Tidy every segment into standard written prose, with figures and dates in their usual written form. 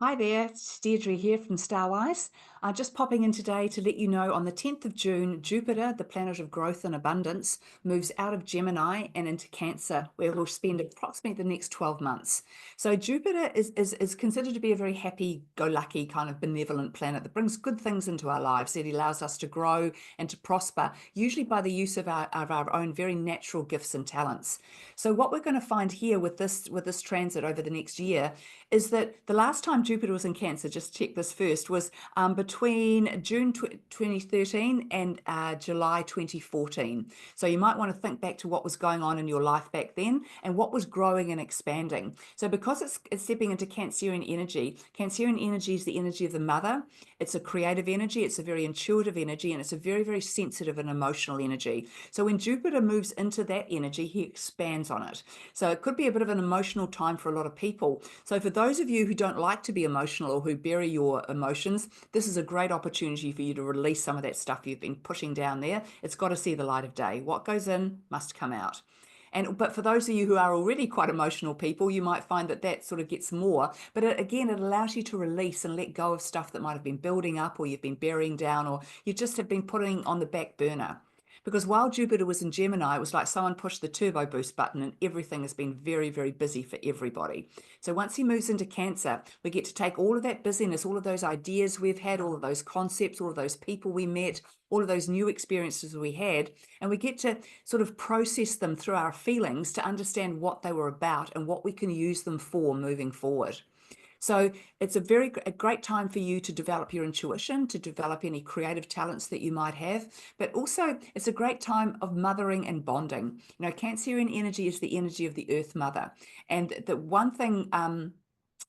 Hi there, it's Deirdre here from Starwise. Just popping in today to let you know on the 10th of June, Jupiter, the planet of growth and abundance, moves out of Gemini and into Cancer, where we'll spend approximately the next 12 months. So Jupiter is considered to be a very happy-go-lucky kind of benevolent planet that brings good things into our lives. It allows us to grow and to prosper, usually by the use of our own very natural gifts and talents. So what we're going to find here with this transit over the next year is that the last time Jupiter was in Cancer, just check this first, was between June 2013 and July 2014. So you might want to think back to what was going on in your life back then and what was growing and expanding. So because it's stepping into Cancerian energy is the energy of the mother. It's a creative energy, it's a very intuitive energy, and it's a very, very sensitive and emotional energy. So when Jupiter moves into that energy, he expands on it. So it could be a bit of an emotional time for a lot of people. So for those of you who don't like to be emotional or who bury your emotions, this is a great opportunity for you to release some of that stuff you've been pushing down there. It's got to see the light of day. What goes in must come out. But for those of you who are already quite emotional people, you might find that that sort of gets more. But again, it allows you to release and let go of stuff that might have been building up or you've been burying down or you just have been putting on the back burner. Because while Jupiter was in Gemini, it was like someone pushed the turbo boost button and everything has been very, very busy for everybody. So once he moves into Cancer, we get to take all of that busyness, all of those ideas we've had, all of those concepts, all of those people we met, all of those new experiences we had, and we get to sort of process them through our feelings to understand what they were about and what we can use them for moving forward. So it's a great time for you to develop your intuition, to develop any creative talents that you might have, but also it's a great time of mothering and bonding. You know, Cancerian energy is the energy of the Earth Mother. And the one thing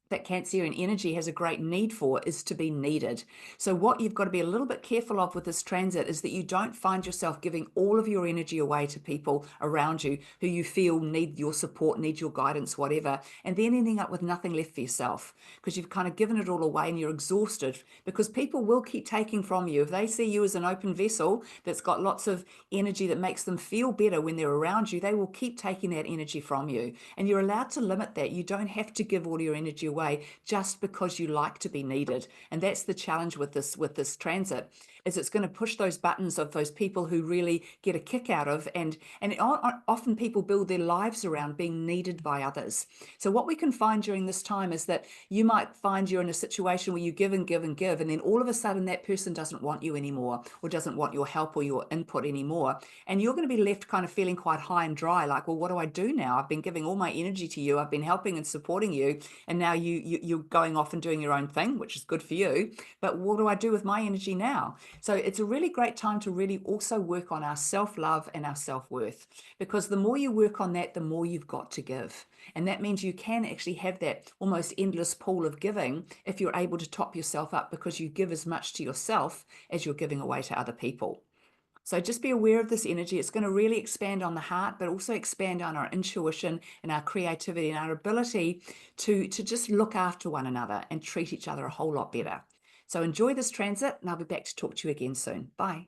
that Cancerian energy has a great need for is to be needed. So what you've got to be a little bit careful of with this transit is that you don't find yourself giving all of your energy away to people around you who you feel need your support, need your guidance, whatever, and then ending up with nothing left for yourself because you've kind of given it all away and you're exhausted because people will keep taking from you. If they see you as an open vessel that's got lots of energy that makes them feel better when they're around you, they will keep taking that energy from you. And you're allowed to limit that. You don't have to give all your energy away just because you like to be needed. And that's the challenge with this transit, is it's going to push those buttons of those people who really get a kick out of, and often people build their lives around being needed by others. So what we can find during this time is that you might find you're in a situation where you give and give and give, and then all of a sudden that person doesn't want you anymore or doesn't want your help or your input anymore. And you're going to be left kind of feeling quite high and dry, like, well, what do I do now? I've been giving all my energy to you. I've been helping and supporting you. And now you're going off and doing your own thing, which is good for you. But what do I do with my energy now? So it's a really great time to really also work on our self-love and our self-worth, because the more you work on that, the more you've got to give. And that means you can actually have that almost endless pool of giving if you're able to top yourself up because you give as much to yourself as you're giving away to other people. So just be aware of this energy. It's going to really expand on the heart, but also expand on our intuition and our creativity and our ability to just look after one another and treat each other a whole lot better. So enjoy this transit, and I'll be back to talk to you again soon. Bye.